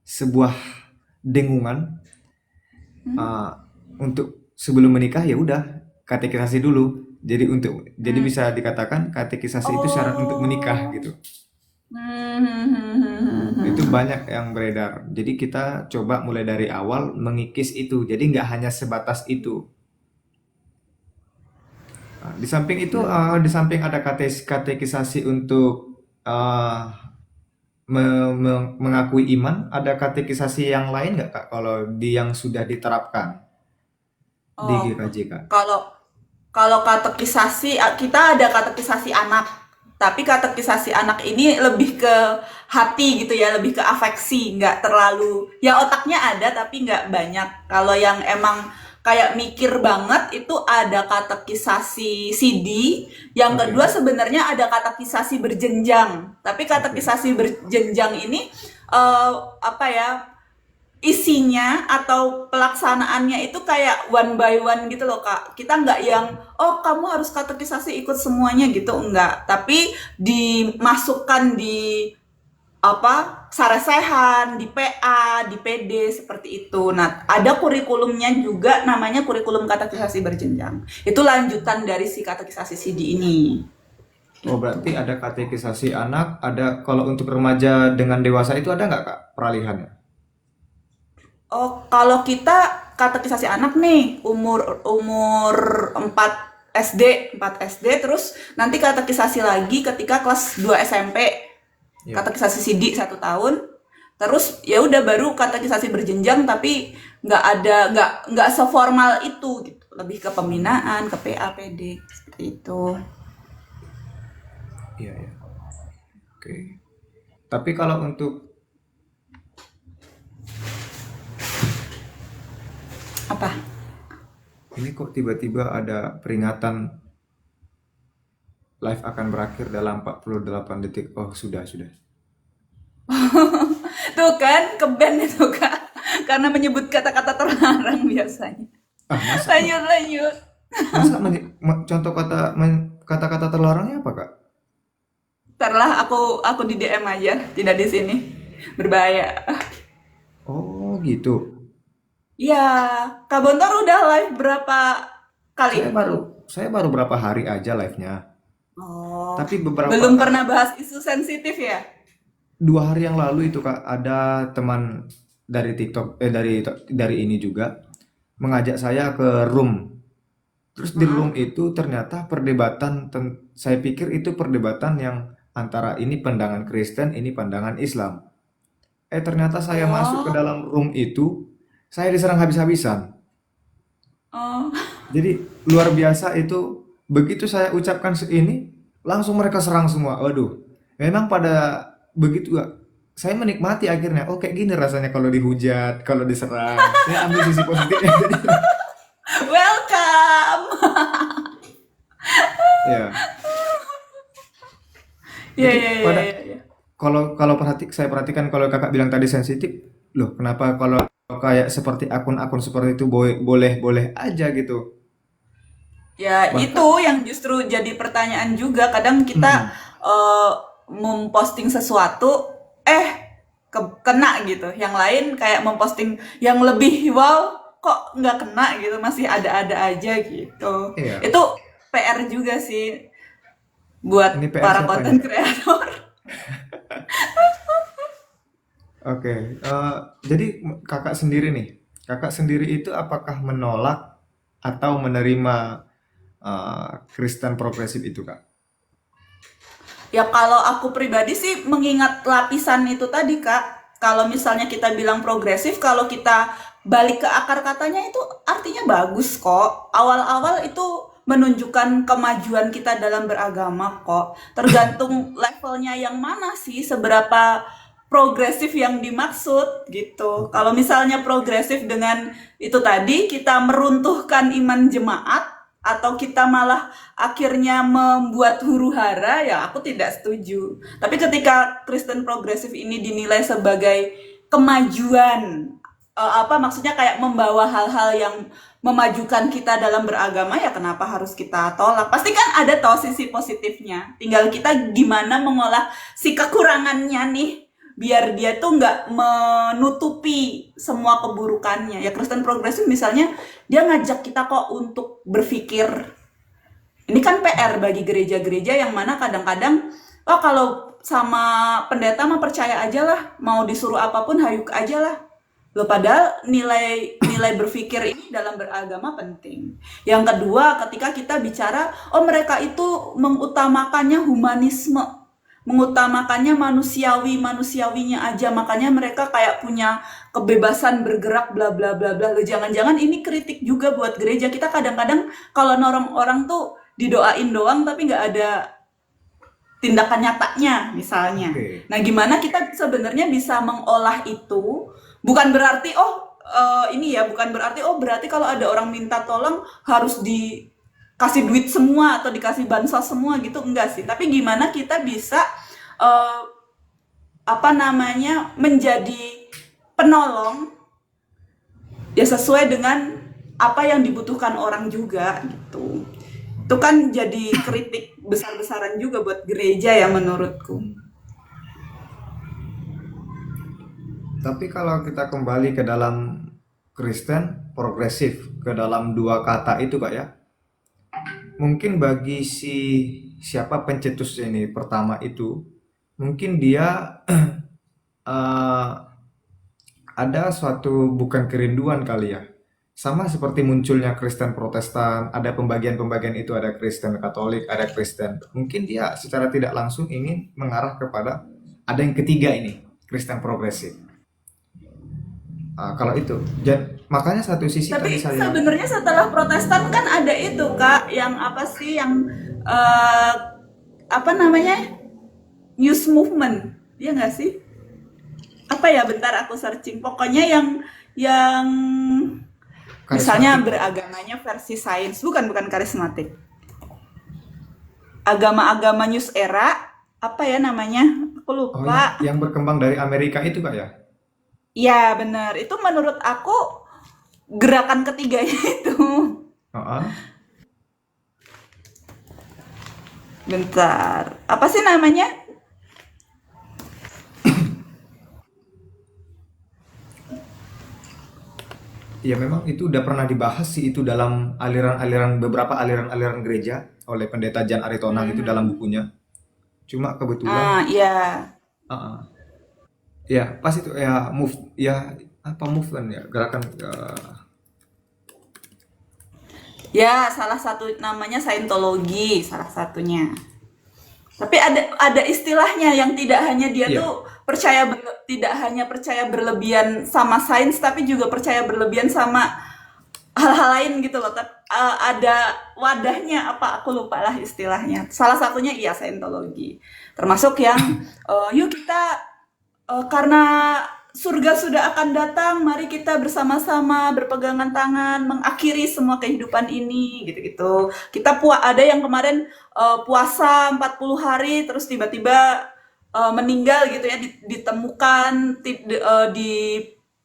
sebuah dengungan uh, untuk sebelum menikah ya udah katekisasi dulu. Jadi Hmm. bisa dikatakan katekisasi itu syarat untuk menikah Oh. gitu. Itu Hmm. banyak yang beredar. Jadi kita coba mulai dari awal mengikis itu. Jadi nggak hanya sebatas itu. Nah, di samping itu, di samping ada katekisasi untuk uh, mengakui iman, ada katekisasi yang lain nggak Kak? Kalau di yang sudah diterapkan di Oh, GKJ Kak? kalau kalau katekisasi kita ada katekisasi anak. Tapi katekisasi anak ini lebih ke hati gitu ya, lebih ke afeksi, nggak terlalu ya otaknya ada tapi nggak banyak. Kalau yang emang kayak mikir banget itu ada katekisasi CD. Yang kedua Oke, sebenarnya ada katekisasi berjenjang. Tapi oke, katekisasi berjenjang ini apa ya? isinya atau pelaksanaannya itu kayak one by one gitu loh Kak. Kita nggak yang, oh kamu harus katekisasi ikut semuanya gitu, enggak. Tapi dimasukkan di apa saresehan, di PA, di PD seperti itu. Nah, ada kurikulumnya juga namanya kurikulum katekisasi berjenjang. Itu lanjutan dari si katekisasi CD ini. Oh, berarti ada katekisasi anak, ada kalau untuk remaja dengan dewasa itu ada nggak Kak peralihannya? Oh, kalau kita katekisasi anak nih, umur umur 4 SD, 4 SD, terus nanti katekisasi lagi ketika kelas 2 SMP, Ya. katekisasi CD 1 tahun, terus ya udah baru katekisasi berjenjang tapi nggak seformal itu gitu, lebih ke pembinaan, ke PA, PD seperti itu. Iya, ya. Oke. Tapi kalau untuk Apa? ini kok tiba-tiba ada peringatan live akan berakhir dalam 48 detik. Oh, sudah. Tuh kan, ke band itu Kak, karena menyebut kata-kata terlarang biasanya. Ah, Lanjut, lanjut. contoh kata-kata terlarangnya apa, Kak? Ntarlah aku di DM aja, tidak di sini. Berbahaya. Oh, gitu. Iya, Kak Bontor udah live berapa kali? Saya baru berapa hari aja live-nya. Oh, Tapi beberapa belum pernah bahas isu sensitif ya? 2 hari yang lalu itu Kak ada teman dari TikTok dari ini juga mengajak saya ke room. Terus di room Heeh. itu ternyata saya pikir itu perdebatan yang antara ini pandangan Kristen, ini pandangan Islam. Ternyata saya masuk ke Oh, dalam room itu, saya diserang habis-habisan. oh, Jadi luar biasa itu, begitu saya ucapkan ini, langsung mereka serang semua. Waduh, memang pada begitu gak? Saya menikmati akhirnya. Oh, kayak gini rasanya kalau dihujat, kalau diserang. Saya ambil sisi positifnya. Jadi, welcome. ya. Ya, Jadi ya, ya, pada ya, ya. kalau kalau saya perhatikan kalau kakak bilang tadi sensitif, loh kenapa kalau kayak seperti akun-akun seperti itu boleh boleh aja gitu. Ya, itu Bahkan, yang justru jadi pertanyaan juga. Kadang kita mm, eh, memposting sesuatu, kena gitu. Yang lain kayak memposting yang lebih wow, kok nggak kena gitu, masih ada-ada aja gitu. iya. Itu PR juga sih buat Ini PR para siapa konten nih? kreator. Oke, jadi kakak sendiri nih, kakak sendiri itu apakah menolak atau menerima Kristen progresif itu, Kak? Ya kalau aku pribadi sih mengingat lapisan itu tadi Kak, kalau misalnya kita bilang progresif, kalau kita balik ke akar katanya itu artinya bagus kok. Awal-awal itu menunjukkan kemajuan kita dalam beragama kok. Tergantung levelnya yang mana sih, seberapa progresif yang dimaksud gitu. Kalau misalnya progresif dengan itu tadi kita meruntuhkan iman jemaat atau kita malah akhirnya membuat huru-hara, ya aku tidak setuju. Tapi ketika Kristen progresif ini dinilai sebagai kemajuan, apa maksudnya kayak membawa hal-hal yang memajukan kita dalam beragama, ya kenapa harus kita tolak? Pasti kan ada toh sisi positifnya. Tinggal kita gimana mengolah si kekurangannya nih biar dia tuh nggak menutupi semua keburukannya. Ya Kristen progresif misalnya dia ngajak kita kok untuk berpikir. Ini kan PR bagi gereja-gereja yang mana kadang-kadang, oh kalau sama pendeta mah percaya aja lah, mau disuruh apapun hayuk aja lah. Loh padahal nilai nilai berpikir ini dalam beragama penting. Yang kedua, ketika kita bicara, oh mereka itu mengutamakannya humanisme, mengutamakannya manusiawinya aja, makanya mereka kayak punya kebebasan bergerak bla bla bla bla. Loh, jangan-jangan ini kritik juga buat gereja. Kita kadang-kadang kalau norong orang tuh didoain doang tapi nggak ada tindakan nyatanya misalnya. Oke. Nah, gimana kita sebenarnya bisa mengolah itu? Bukan berarti ini ya, bukan berarti berarti kalau ada orang minta tolong harus dikasih duit semua atau dikasih bansos semua gitu, enggak sih. Tapi gimana kita bisa eh, apa namanya menjadi penolong ya sesuai dengan apa yang dibutuhkan orang juga gitu. Itu kan jadi kritik besar-besaran juga buat gereja ya menurutku. Tapi kalau kita kembali ke dalam Kristen progresif, ke dalam dua kata itu Kak ya, mungkin bagi siapa pencetus ini pertama itu, mungkin dia eh, ada suatu bukan kerinduan kali ya. Sama seperti munculnya Kristen Protestan, ada pembagian-pembagian itu, ada Kristen Katolik, ada Kristen. Mungkin dia secara tidak langsung ingin mengarah kepada ada yang ketiga ini, Kristen progresif. Kalau itu, makanya satu sisi tadi Tapi saya, sebenarnya setelah Protestan kan ada itu Kak, yang apa sih yang eh, apa namanya? Youth movement. Iya nggak sih? Apa ya? Bentar aku searching. Pokoknya yang misalnya karismatik Kak. beragamanya versi sains, bukan karismatik. Agama-agama New Era, apa ya namanya? Aku Oh ya, lupa. yang berkembang dari Amerika itu Kak ya? Iya benar. Itu menurut aku gerakan ketiganya itu. Heeh. Bentar. Apa sih namanya? Ya memang itu udah pernah dibahas sih itu dalam aliran-aliran beberapa aliran-aliran gereja oleh pendeta Jan Aritonang itu dalam Mhm. bukunya. Cuma kebetulan, Ah, iya. uh, ya pas itu ya move ya apa movement ya gerakan Ya, salah satu namanya Scientology, salah satunya. Tapi ada istilahnya yang tidak hanya dia ya tuh tidak hanya percaya berlebihan sama sains, tapi juga percaya berlebihan sama hal-hal lain gitu loh. Ada wadahnya apa aku lupa lah istilahnya. Salah satunya iya Scientology. Termasuk yang yuk kita karena surga sudah akan datang, mari kita bersama-sama berpegangan tangan mengakhiri semua kehidupan ini gitu-gitu. Ada yang kemarin puasa 40 hari terus tiba-tiba meninggal gitu ya ditemukan di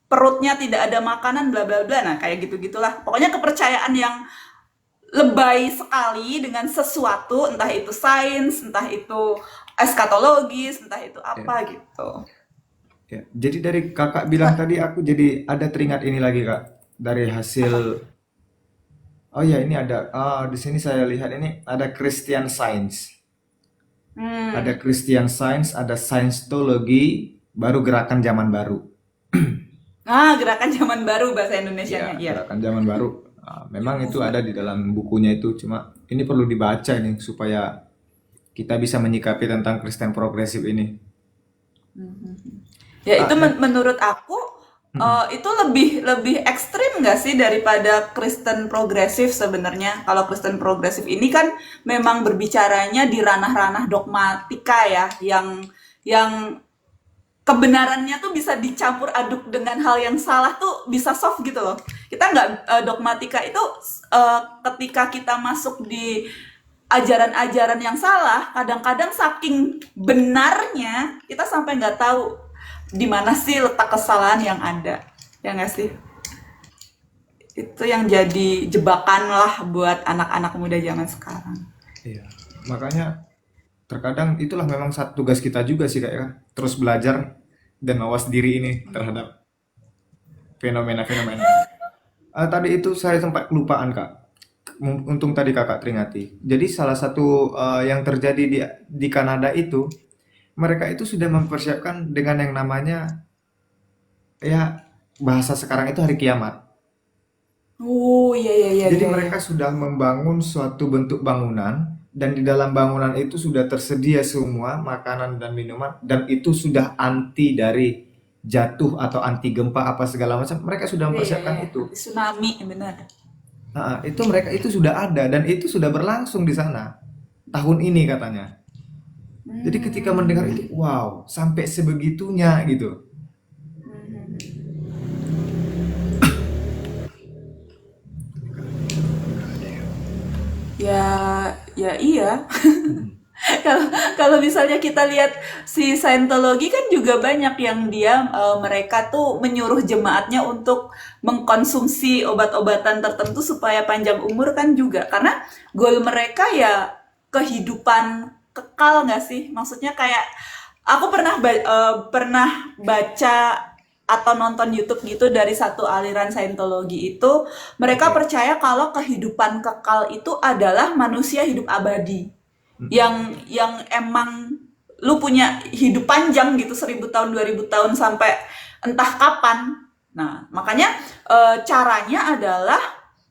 perutnya tidak ada makanan bla bla bla. Nah, kayak gitu-gitulah. Pokoknya kepercayaan yang lebay sekali dengan sesuatu, entah itu sains, entah itu eskatologis, entah itu ya apa gitu. ya. Jadi dari kakak bilang tadi aku jadi ada teringat ini lagi kak dari hasil. Apa? Oh ya ini ada di sini saya lihat ini ada Christian Science, ada Hmm. Christian Science, ada Scientology, baru gerakan zaman baru. Ah, gerakan zaman baru bahasa Indonesianya, Ya, iya. gerakan zaman baru. New Memang itu ada movement. di dalam bukunya itu, cuma ini perlu dibaca ini supaya kita bisa menyikapi tentang Kristen progresif ini. Ya itu Dan menurut aku itu lebih lebih ekstrim nggak sih daripada Kristen progresif sebenarnya. Kalau Kristen progresif ini kan memang berbicaranya di ranah-ranah dogmatika ya, yang kebenarannya tuh bisa dicampur aduk dengan hal yang salah tuh bisa soft gitu loh. Kita nggak dogmatika itu ketika kita masuk di ajaran-ajaran yang salah, kadang-kadang saking benarnya kita sampai nggak tahu di mana sih letak kesalahan yang ada. Ya nggak sih? Itu yang jadi jebakan lah buat anak-anak muda zaman sekarang. iya, makanya terkadang itulah memang satu tugas kita juga sih kak ya, terus belajar dan mawas diri ini terhadap fenomena-fenomena. Tadi itu saya sempat kelupaan kak. Untung tadi kakak teringati. Jadi salah satu yang terjadi di Kanada itu, mereka itu sudah mempersiapkan dengan yang namanya ya bahasa sekarang itu hari kiamat. Oh iya iya iya Jadi iya iya. mereka sudah membangun suatu bentuk bangunan dan di dalam bangunan itu sudah tersedia semua makanan dan minuman dan itu sudah anti dari jatuh atau anti gempa apa segala macam. Mereka sudah Iya iya iya. mempersiapkan itu. Anti tsunami benar. Itu mereka itu sudah ada dan itu sudah berlangsung di sana tahun ini katanya. Jadi ketika mendengar Hmm. itu, wow, sampai sebegitunya gitu. Ya, ya iya. Kalau kalau misalnya kita lihat si Scientology kan juga banyak yang dia mereka tuh menyuruh jemaatnya untuk mengkonsumsi obat-obatan tertentu supaya panjang umur kan juga karena goal mereka ya kehidupan kekal nggak sih? Maksudnya kayak aku pernah baca atau nonton YouTube gitu dari satu aliran Scientology itu mereka Oke. percaya kalau kehidupan kekal itu adalah manusia hidup abadi Mm-mm. yang emang lu punya hidup panjang gitu 1000 tahun 2000 tahun sampai entah kapan. Nah makanya caranya adalah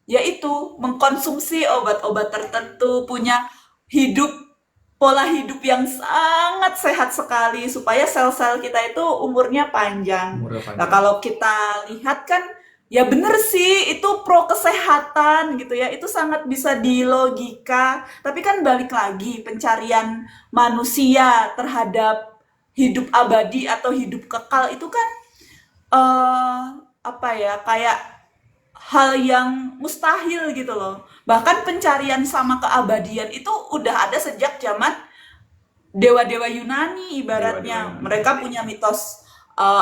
yaitu mengkonsumsi obat-obat tertentu, punya hidup pola hidup yang sangat sehat sekali supaya sel-sel kita itu umurnya panjang. Umurnya Nah, panjang. kalau kita lihat kan ya bener sih itu pro kesehatan gitu ya. Itu sangat bisa dilogika. Tapi kan balik lagi pencarian manusia terhadap hidup abadi atau hidup kekal itu kan apa ya kayak hal yang mustahil gitu loh. Bahkan pencarian sama keabadian itu udah ada sejak zaman dewa-dewa Yunani Dewa-dewa ibaratnya. Yunani. Mereka punya mitos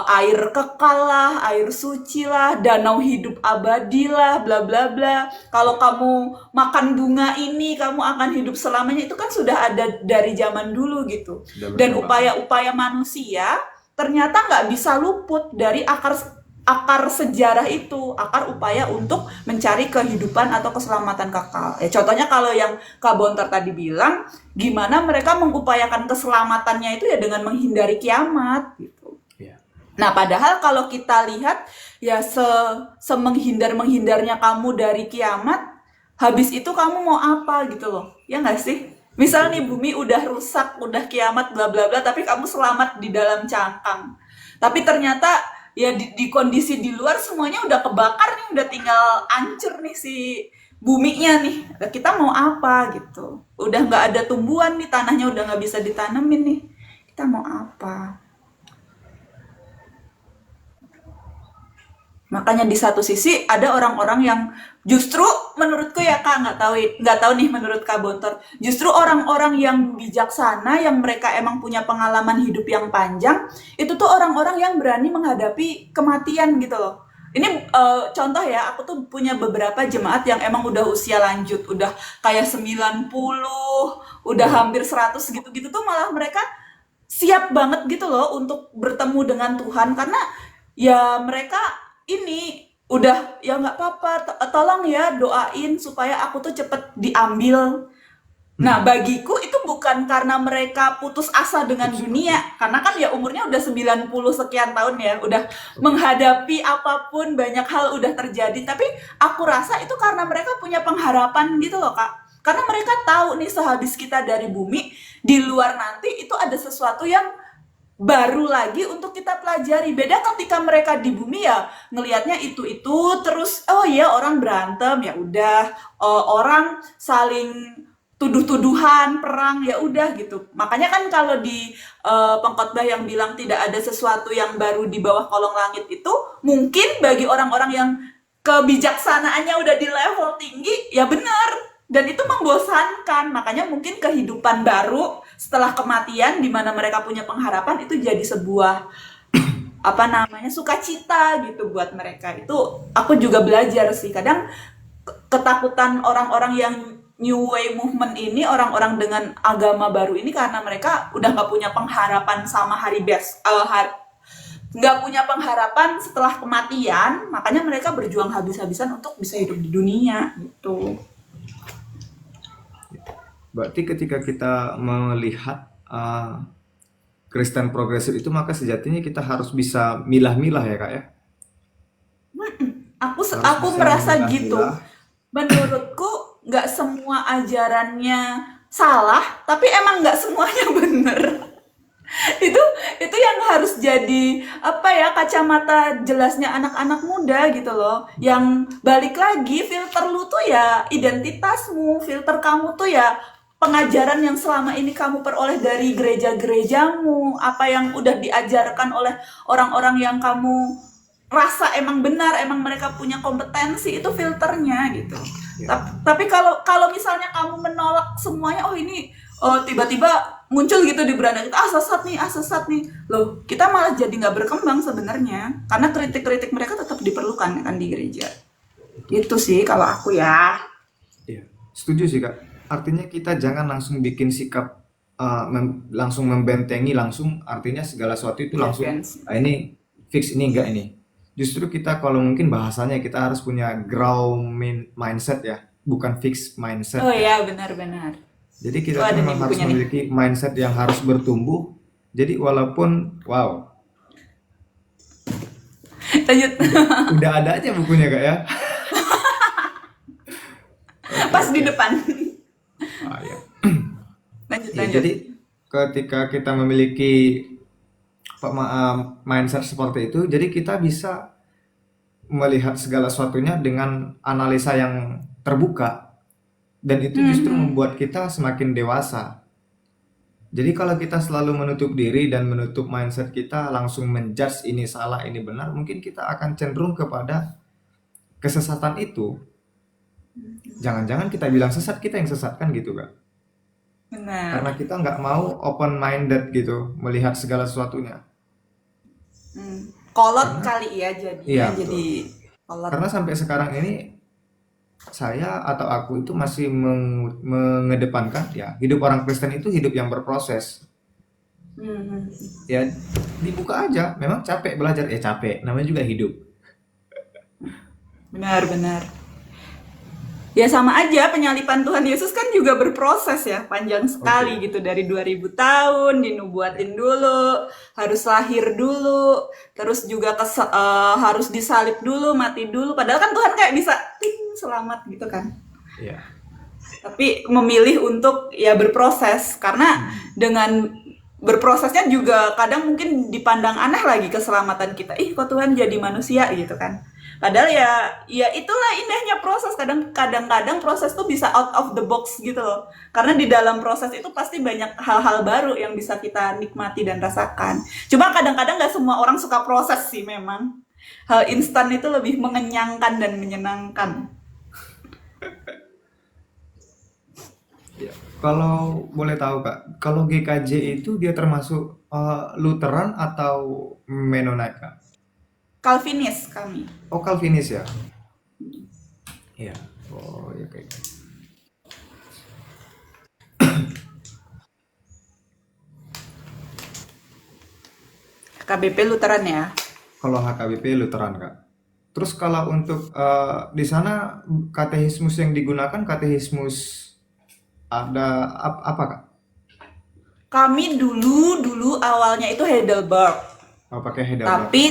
air kekal lah, air suci lah, danau hidup abadi lah, bla bla bla. Kalau kamu makan bunga ini, kamu akan hidup selamanya. Itu kan sudah ada dari zaman dulu gitu. Sudah Dan berkembang. upaya-upaya manusia ternyata nggak bisa luput dari akar akar sejarah itu, akar upaya untuk mencari kehidupan atau keselamatan kekal. Ya, contohnya kalau yang Kak Bontar tadi bilang, gimana mereka mengupayakan keselamatannya itu ya dengan menghindari kiamat gitu. Ya. Nah, padahal kalau kita lihat ya semenghindar-menghindarnya kamu dari kiamat, habis itu kamu mau apa gitu loh. Ya nggak sih? Misal Betul, nih betul. bumi udah rusak, udah kiamat bla bla bla, tapi kamu selamat di dalam cangkang. Tapi ternyata ya di kondisi di luar semuanya udah kebakar nih, udah tinggal hancur nih si buminya nih. Nah, kita mau apa gitu? Udah nggak ada tumbuhan nih, tanahnya udah nggak bisa ditanemin nih. Kita mau apa? Makanya di satu sisi ada orang-orang yang justru menurutku ya Kak nggak tahu nih menurut Kak Bontor justru orang-orang yang bijaksana yang mereka emang punya pengalaman hidup yang panjang itu tuh orang-orang yang berani menghadapi kematian gitu loh. Ini contoh ya aku tuh punya beberapa jemaat yang emang udah usia lanjut udah kayak 90 udah Wah, hampir 100 gitu-gitu tuh malah mereka siap banget gitu loh untuk bertemu dengan Tuhan karena ya mereka ini udah ya nggak apa-apa tolong ya doain supaya aku tuh cepet diambil. Nah bagiku itu bukan karena mereka putus asa dengan putus asa. dunia karena kan ya umurnya udah 90 sekian tahun ya udah Oke. menghadapi apapun banyak hal udah terjadi tapi aku rasa itu karena mereka punya pengharapan gitu loh Kak karena mereka tahu nih sehabis kita dari bumi di luar nanti itu ada sesuatu yang baru lagi untuk kita pelajari. Beda ketika mereka di bumi ya ngelihatnya itu terus oh iya orang berantem ya udah orang saling tuduh-tuduhan perang ya udah gitu. Makanya kan kalau di pengkhotbah yang bilang tidak ada sesuatu yang baru di bawah kolong langit itu mungkin bagi orang-orang yang kebijaksanaannya udah di level tinggi ya benar dan itu membosankan makanya mungkin kehidupan baru setelah kematian di mana mereka punya pengharapan itu jadi sebuah apa namanya sukacita gitu buat mereka itu aku juga belajar sih kadang ketakutan orang-orang yang New Way Movement ini orang-orang dengan agama baru ini karena mereka udah nggak punya pengharapan sama nggak punya pengharapan setelah kematian makanya mereka berjuang habis-habisan untuk bisa hidup di dunia gitu. Berarti ketika kita melihat Kristen progresif itu maka sejatinya kita harus bisa milah-milah ya Kak ya. Harus Aku bisa merasa memilah-milah. gitu. Menurutku nggak semua ajarannya salah, tapi emang nggak semuanya bener. itu itu yang harus jadi apa ya kacamata jelasnya anak-anak muda gitu loh. Yang balik lagi filter lu tuh ya identitasmu, filter kamu tuh ya pengajaran yang selama ini kamu peroleh dari gereja-gerejamu, apa yang udah diajarkan oleh orang-orang yang kamu rasa emang benar, emang mereka punya kompetensi itu filternya gitu. Ya. Tapi kalau kalau misalnya kamu menolak semuanya, oh ini tiba-tiba muncul gitu di beranda kita, ah sesat nih. Loh, kita malah jadi nggak berkembang sebenarnya. Karena kritik-kritik mereka tetap diperlukan kan di gereja. Itu sih kalau aku ya. Iya, setuju sih Kak. Artinya kita jangan langsung bikin sikap langsung membentengi langsung, artinya segala sesuatu itu langsung Defense. ini fix ini enggak ini. Justru kita kalau mungkin bahasanya kita harus punya mindset ya, bukan fix mindset Oh ya. ya, benar-benar. Jadi Itu kita tuh ada nih memang harus bukunya nih. memiliki mindset yang harus bertumbuh. Jadi walaupun wow, Lanjut. udah ada aja bukunya Kak ya. Oke Pas di oke. depan. Ya. Lanjut, Ya, lanjut. jadi ketika kita memiliki mindset seperti itu, jadi kita bisa melihat segala sesuatunya dengan analisa yang terbuka, dan itu justru Mhm. membuat kita semakin dewasa. Jadi kalau kita selalu menutup diri dan menutup mindset kita langsung menjudge ini salah, ini benar, mungkin kita akan cenderung kepada kesesatan itu. Jangan-jangan kita bilang sesat, kita yang sesat kan gitu Kak. Karena Benar. kita nggak mau open minded gitu melihat segala sesuatunya. Kolot Karena kali ya jadinya, iya jadi betul. kolot. Karena sampai sekarang ini saya atau aku itu masih mengedepankan ya hidup orang Kristen itu hidup yang berproses. Mhm. Ya dibuka aja. Memang capek belajar ya capek. Namanya juga hidup. Benar, benar. Ya sama aja penyalipan Tuhan Yesus kan juga berproses ya, panjang sekali Oke. gitu dari 2000 tahun Ya. dinubuatin dulu, harus lahir dulu, terus juga harus disalib dulu, mati dulu. Padahal kan Tuhan kayak bisa ting selamat gitu kan. Ya. Tapi memilih untuk ya berproses karena Hmm. dengan berprosesnya juga kadang mungkin dipandang aneh lagi keselamatan kita. Ih, kok Tuhan jadi manusia gitu kan. Padahal ya itulah indahnya proses. Kadang-kadang proses tuh bisa out of the box gitu loh. Karena di dalam proses itu pasti banyak hal-hal baru yang bisa kita nikmati dan rasakan. Cuma kadang-kadang nggak semua orang suka proses sih memang. Hal instan itu lebih mengenyangkan dan menyenangkan. Ya. Kalau boleh tahu Kak, kalau GKJ itu dia termasuk Lutheran atau Mennonite Kak? Calvinis kami. Oh Calvinis ya? Iya. Oh ya kayak gitu. KBP Lutheran ya. Kalau HKBP Lutheran Kak. Terus kalau untuk di sana katekismus yang digunakan katekismus ada apa Kak? Kami dulu dulu awalnya itu Heidelberg. Oh, pakai Heidelberg. Tapi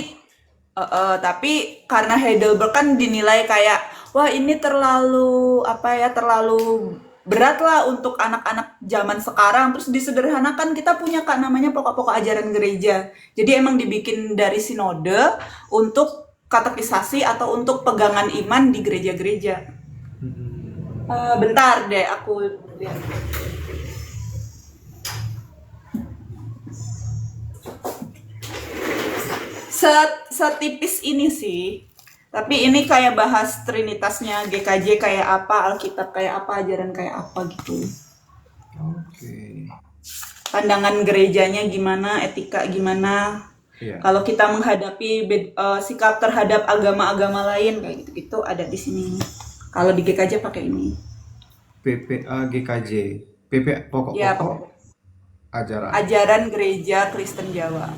tapi karena Heidelberg kan dinilai kayak wah ini terlalu apa ya terlalu berat lah untuk anak-anak zaman sekarang. Terus disederhanakan kita punya kan namanya pokok-pokok ajaran gereja. Jadi emang dibikin dari sinode untuk katekisasi atau untuk pegangan iman di gereja-gereja. Mm-mm. Bentar deh aku lihat. Setipis ini sih. Tapi ini kayak bahas trinitasnya GKJ kayak apa, Alkitab kayak apa, ajaran kayak apa gitu. Oke. Pandangan gerejanya gimana, etika gimana. Iya. Kalau kita menghadapi sikap terhadap agama-agama lain kayak gitu-gitu ada di sini. Kalau di GKJ pakai ini. PPA GKJ. PP Ya, pokok-pokok ajaran. ajaran gereja Kristen Jawa.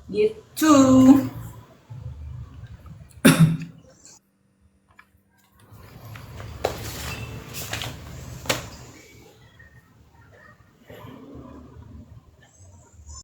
Gitu.